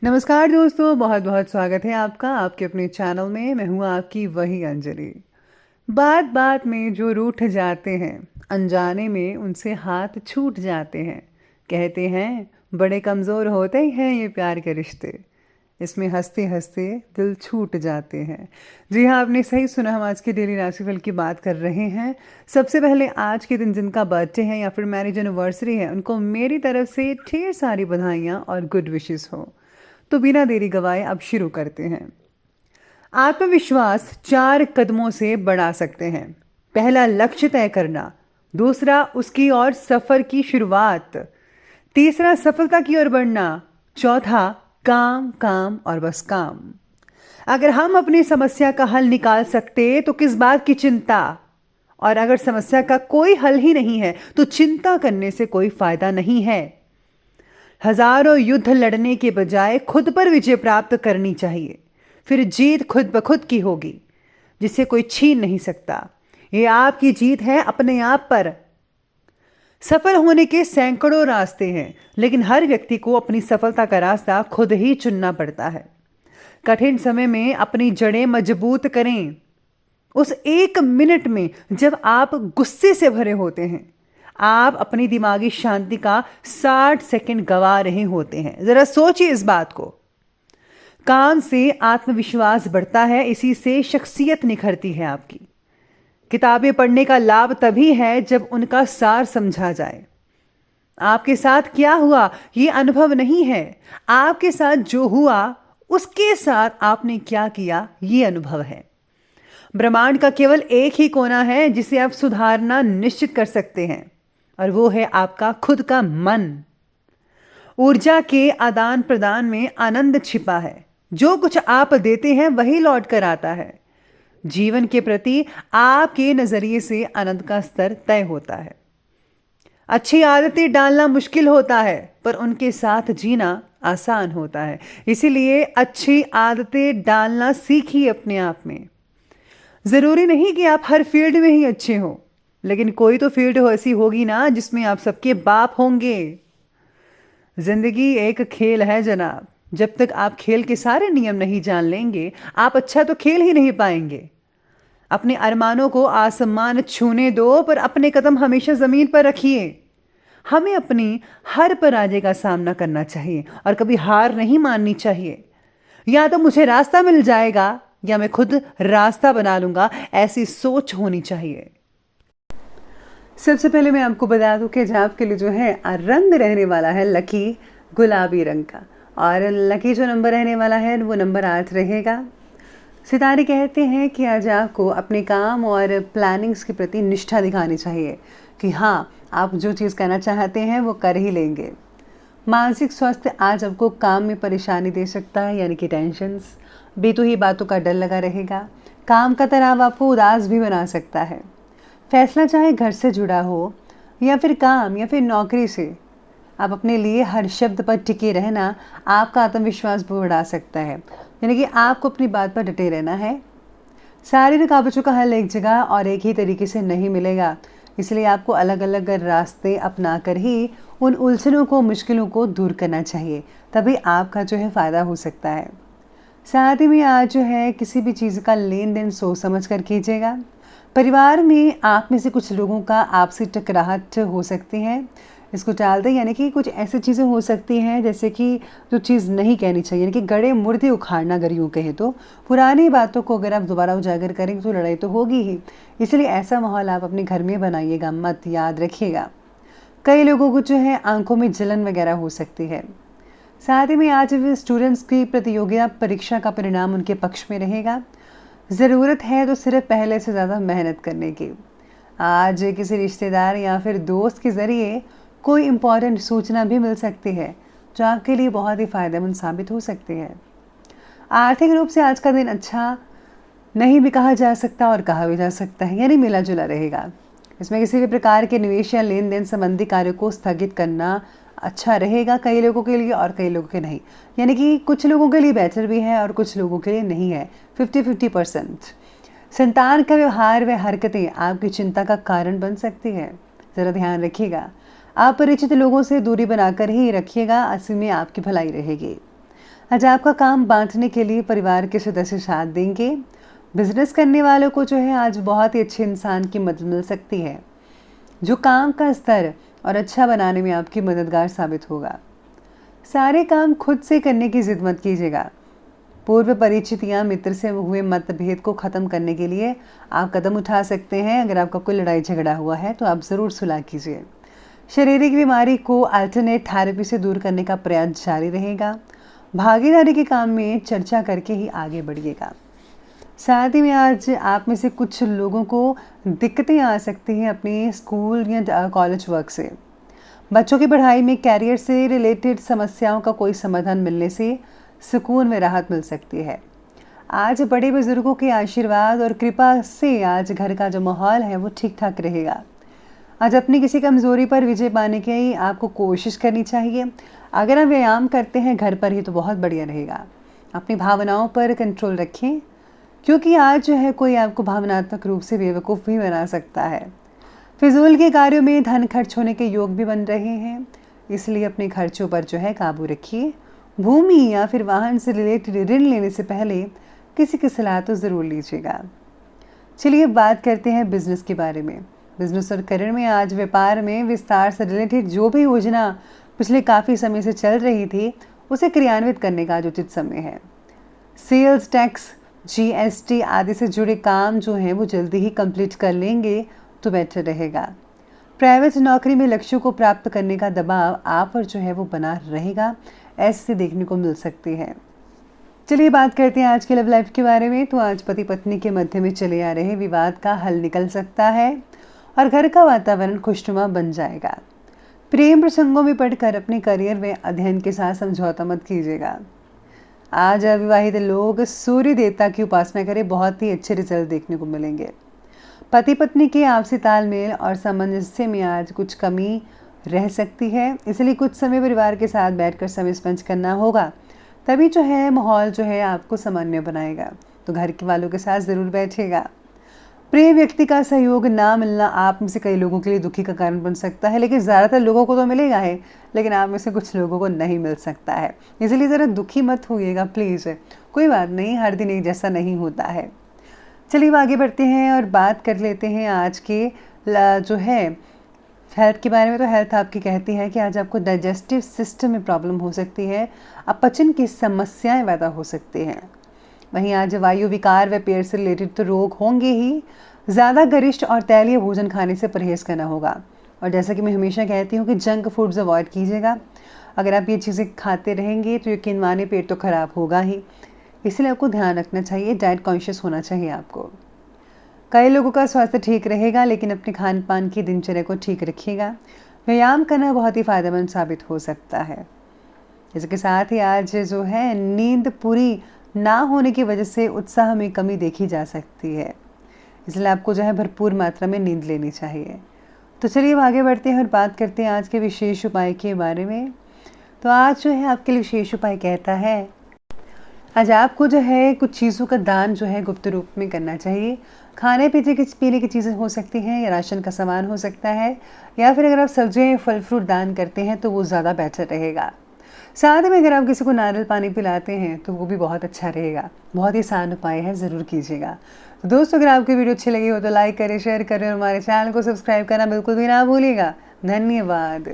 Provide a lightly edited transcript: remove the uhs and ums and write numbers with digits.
नमस्कार दोस्तों, बहुत बहुत स्वागत है आपका आपके अपने चैनल में। मैं हूँ आपकी वही अंजलि। बात बात में जो रूठ जाते हैं, अनजाने में उनसे हाथ छूट जाते हैं। कहते हैं बड़े कमज़ोर होते ही हैं ये प्यार के रिश्ते, इसमें हंसते हंसते दिल छूट जाते हैं। जी हाँ, आपने सही सुना। हम आज के डेली राशिफल की बात कर रहे हैं। सबसे पहले आज के दिन जिनका बर्थडे है या फिर मैरिज एनिवर्सरी है, उनको मेरी तरफ से ढेर सारी बधाइयाँ और गुड विशेस हो। तो बिना देरी गवाए अब शुरू करते हैं। आत्मविश्वास 4 कदमों से बढ़ा सकते हैं। पहला, लक्ष्य तय करना। दूसरा, उसकी और सफर की शुरुआत। तीसरा, सफलता की ओर बढ़ना। चौथा, काम काम और बस काम। अगर हम अपनी समस्या का हल निकाल सकते तो किस बात की चिंता। और अगर समस्या का कोई हल ही नहीं है तो चिंता करने से कोई फायदा नहीं है। हजारों युद्ध लड़ने के बजाय खुद पर विजय प्राप्त करनी चाहिए, फिर जीत खुद ब खुद की होगी, जिसे कोई छीन नहीं सकता। ये आपकी जीत है अपने आप पर। सफल होने के सैकड़ों रास्ते हैं, लेकिन हर व्यक्ति को अपनी सफलता का रास्ता खुद ही चुनना पड़ता है। कठिन समय में अपनी जड़ें मजबूत करें। उस 1 मिनट में जब आप गुस्से से भरे होते हैं, आप अपनी दिमागी शांति का 60 सेकंड गवा रहे होते हैं। जरा सोचिए इस बात को। काम से आत्मविश्वास बढ़ता है, इसी से शख्सियत निखरती है आपकी। किताबें पढ़ने का लाभ तभी है जब उनका सार समझा जाए। आपके साथ क्या हुआ ये अनुभव नहीं है, आपके साथ जो हुआ उसके साथ आपने क्या किया ये अनुभव है। ब्रह्मांड का केवल एक ही कोना है जिसे आप सुधारना निश्चित कर सकते हैं, और वो है आपका खुद का मन। ऊर्जा के आदान प्रदान में आनंद छिपा है। जो कुछ आप देते हैं वही लौट कर आता है। जीवन के प्रति आपके नजरिए से आनंद का स्तर तय होता है। अच्छी आदतें डालना मुश्किल होता है, पर उनके साथ जीना आसान होता है। इसीलिए अच्छी आदतें डालना सीखिए अपने आप में। जरूरी नहीं कि आप हर फील्ड में ही अच्छे हो, लेकिन कोई तो फील्ड ऐसी होगी ना जिसमें आप सबके बाप होंगे। जिंदगी एक खेल है जनाब। जब तक आप खेल के सारे नियम नहीं जान लेंगे, आप अच्छा तो खेल ही नहीं पाएंगे। अपने अरमानों को आसमान छूने दो, पर अपने कदम हमेशा जमीन पर रखिए। हमें अपनी हर पराजय का सामना करना चाहिए और कभी हार नहीं माननी चाहिए। या तो मुझे रास्ता मिल जाएगा या मैं खुद रास्ता बना लूंगा, ऐसी सोच होनी चाहिए। सबसे पहले मैं आपको बता दूं कि आज आपके लिए जो है रंग रहने वाला है लकी गुलाबी रंग का, और लकी जो नंबर रहने वाला है वो नंबर 8 रहेगा। सितारे कहते हैं कि आज आपको अपने काम और प्लानिंग्स के प्रति निष्ठा दिखानी चाहिए कि हाँ, आप जो चीज़ करना चाहते हैं वो कर ही लेंगे। मानसिक स्वास्थ्य आज आपको काम में परेशानी दे सकता है, यानी कि टेंशन्स, बेतुकी बातों का डर लगा रहेगा। काम का तनाव आपको उदास भी बना सकता है। फैसला चाहे घर से जुड़ा हो या फिर काम या फिर नौकरी से, आप अपने लिए हर शब्द पर टिके रहना आपका आत्मविश्वास बढ़ा सकता है। यानी कि आपको अपनी बात पर डटे रहना है। सारी रुकावटों का हल एक जगह और एक ही तरीके से नहीं मिलेगा, इसलिए आपको अलग अलग रास्ते अपना कर ही उन उलझनों को, मुश्किलों को दूर करना चाहिए, तभी आपका जो है फ़ायदा हो सकता है। साथ ही में आज जो है किसी भी चीज़ का लेन देन सोच समझ कर कीजिएगा। परिवार में आप में से कुछ लोगों का आपसी टकराहट हो सकती है, इसको टाल दें। यानी कि कुछ ऐसी चीज़ें हो सकती हैं जैसे कि जो चीज़ नहीं कहनी चाहिए, यानी कि गड़े मुर्दे उखाड़ना अगर यूँ कहें तो। पुरानी बातों को अगर आप दोबारा उजागर करेंगे तो लड़ाई तो होगी ही, इसलिए ऐसा माहौल आप अपने घर में बनाइएगा मत, याद रखिएगा। कई लोगों को जो है आंखों में जलन वगैरह हो सकती है। साथ ही में आज स्टूडेंट्स की प्रतियोगिता परीक्षा का परिणाम उनके पक्ष में रहेगा। ज़रूरत है तो सिर्फ पहले से ज़्यादा मेहनत करने की। आज किसी रिश्तेदार या फिर दोस्त के ज़रिए कोई इम्पॉर्टेंट सूचना भी मिल सकती है, जो आपके लिए बहुत ही फ़ायदेमंद साबित हो सकती है। आर्थिक रूप से आज का दिन अच्छा नहीं भी कहा जा सकता और कहा भी जा सकता है, यानी मिला जुला रहेगा। इसमें किसी भी प्रकार के निवेश या लेन देन संबंधी कार्यों को स्थगित करना अच्छा रहेगा कई लोगों के लिए और कई लोगों के नहीं। यानी कि कुछ लोगों के लिए बेहतर भी है और कुछ लोगों के लिए नहीं है, 50-50%। संतान का व्यवहार व हरकतें आपकी चिंता का कारण बन सकती है, ज़रा ध्यान रखिएगा। अपरिचित लोगों से दूरी बनाकर ही रखिएगा, ऐसे में आपकी भलाई रहेगी। आज आपका काम बांटने के लिए परिवार के सदस्य साथ देंगे। बिजनेस करने वालों को जो है आज बहुत ही अच्छे इंसान की मदद मिल सकती है, जो काम का स्तर और अच्छा बनाने में आपकी मददगार साबित होगा। सारे काम खुद से करने की जिद मत कीजिएगा। पूर्व परिचित या मित्र से हुए मतभेद को ख़त्म करने के लिए आप कदम उठा सकते हैं। अगर आपका कोई लड़ाई झगड़ा हुआ है तो आप ज़रूर सुलह कीजिए। शारीरिक बीमारी को अल्टरनेट थेरेपी से दूर करने का प्रयास जारी रहेगा। भागीदारी के काम में चर्चा करके ही आगे बढ़िएगा। साथ ही में आज आप में से कुछ लोगों को दिक्कतें आ सकती हैं अपने स्कूल या कॉलेज वर्क से। बच्चों की पढ़ाई में कैरियर से रिलेटेड समस्याओं का कोई समाधान मिलने से सुकून में राहत मिल सकती है। आज बड़े बुजुर्गों के आशीर्वाद और कृपा से आज घर का जो माहौल है वो ठीक ठाक रहेगा। आज अपनी किसी कमज़ोरी पर विजय पाने की आपको कोशिश करनी चाहिए। अगर आप व्यायाम करते हैं घर पर ही तो बहुत बढ़िया रहेगा। अपनी भावनाओं पर कंट्रोल रखें, क्योंकि आज जो है कोई आपको भावनात्मक रूप से बेवकूफ़ भी बना सकता है। फिजूल के कार्यों में धन खर्च होने के योग भी बन रहे हैं, इसलिए अपने खर्चों पर जो है काबू रखिए। भूमि या फिर वाहन से रिलेटेड ऋण लेने से पहले किसी की सलाह तो ज़रूर लीजिएगा। चलिए बात करते हैं बिजनेस के बारे में। बिजनेस और करियर में आज व्यापार में विस्तार से रिलेटेड जो भी योजना पिछले काफ़ी समय से चल रही थी उसे क्रियान्वित करने का आज उचित समय है। सेल्स टैक्स, जीएसटी आदि से जुड़े काम जो हैं वो जल्दी ही कंप्लीट कर लेंगे तो बेटर रहेगा। प्राइवेट नौकरी में लक्ष्यों को प्राप्त करने का दबाव आप पर जो है वो बना रहेगा, ऐसे देखने को मिल सकती है। चलिए बात करते हैं आज के लव लाइफ के बारे में। तो आज पति पत्नी के मध्य में चले आ रहे विवाद का हल निकल सकता है और घर का वातावरण खुशनुमा बन जाएगा। प्रेम प्रसंगों में पढ़कर अपने करियर में अध्ययन के साथ समझौता मत कीजिएगा। आज अविवाहित लोग सूर्य देवता की उपासना करें, बहुत ही अच्छे रिजल्ट देखने को मिलेंगे। पति पत्नी के आपसी तालमेल और सामंजस्य में आज कुछ कमी रह सकती है, इसलिए कुछ समय परिवार के साथ बैठकर समय स्पेंड करना होगा, तभी जो है माहौल जो है आपको सामान्य बनाएगा। तो घर के वालों के साथ ज़रूर बैठेगा। प्रिय व्यक्ति का सहयोग ना मिलना आप में से कई लोगों के लिए दुखी का कारण बन सकता है, लेकिन ज़्यादातर लोगों को तो मिलेगा है, लेकिन आप में से कुछ लोगों को नहीं मिल सकता है, इसलिए ज़रा दुखी मत होइएगा प्लीज़। कोई बात नहीं, हर दिन एक जैसा नहीं होता है। चलिए आगे बढ़ते हैं और बात कर लेते हैं आज के जो है हेल्थ के बारे में। तो हेल्थ आपकी कहती है कि आज आपको डाइजेस्टिव सिस्टम में प्रॉब्लम हो सकती है, अपचन की समस्याएं पैदा हो सकती हैं। वहीं आज वायु विकार व पेट से रिलेटेड तो रोग होंगे ही। ज़्यादा गरिष्ठ और तैलीय भोजन खाने से परहेज़ करना होगा, और जैसा कि मैं हमेशा कहती हूँ कि जंक फूड्स अवॉइड कीजिएगा। अगर आप ये चीज़ें खाते रहेंगे तो यकीन माने पेट तो ख़राब होगा ही, इसलिए आपको ध्यान रखना चाहिए, डाइट कॉन्शियस होना चाहिए आपको। कई लोगों का स्वास्थ्य ठीक रहेगा, लेकिन अपने खान पान की दिनचर्या को ठीक रखिएगा। व्यायाम करना बहुत ही फ़ायदेमंद साबित हो सकता है। इसके साथ ही आज जो है नींद पूरी ना होने की वजह से उत्साह में कमी देखी जा सकती है, इसलिए आपको जो है भरपूर मात्रा में नींद लेनी चाहिए। तो चलिए आगे बढ़ते हैं और बात करते हैं आज के विशेष उपाय के बारे में। तो आज जो है आपके लिए विशेष उपाय कहता है, आज आपको जो है कुछ चीज़ों का दान जो है गुप्त रूप में करना चाहिए। खाने पीने की चीज़ें हो सकती हैं, या राशन का सामान हो सकता है, या फिर अगर आप सब्जियाँ फल फ्रूट दान करते हैं तो वो ज़्यादा बेहतर रहेगा। साथ में अगर आप किसी को नारियल पानी पिलाते हैं तो वो भी बहुत अच्छा रहेगा। बहुत ही आसान उपाय है, ज़रूर कीजिएगा। तो दोस्तों, अगर आपकी वीडियो अच्छी लगी हो तो लाइक करें, शेयर करें और हमारे चैनल को सब्सक्राइब करना बिल्कुल भी ना भूलिएगा। धन्यवाद।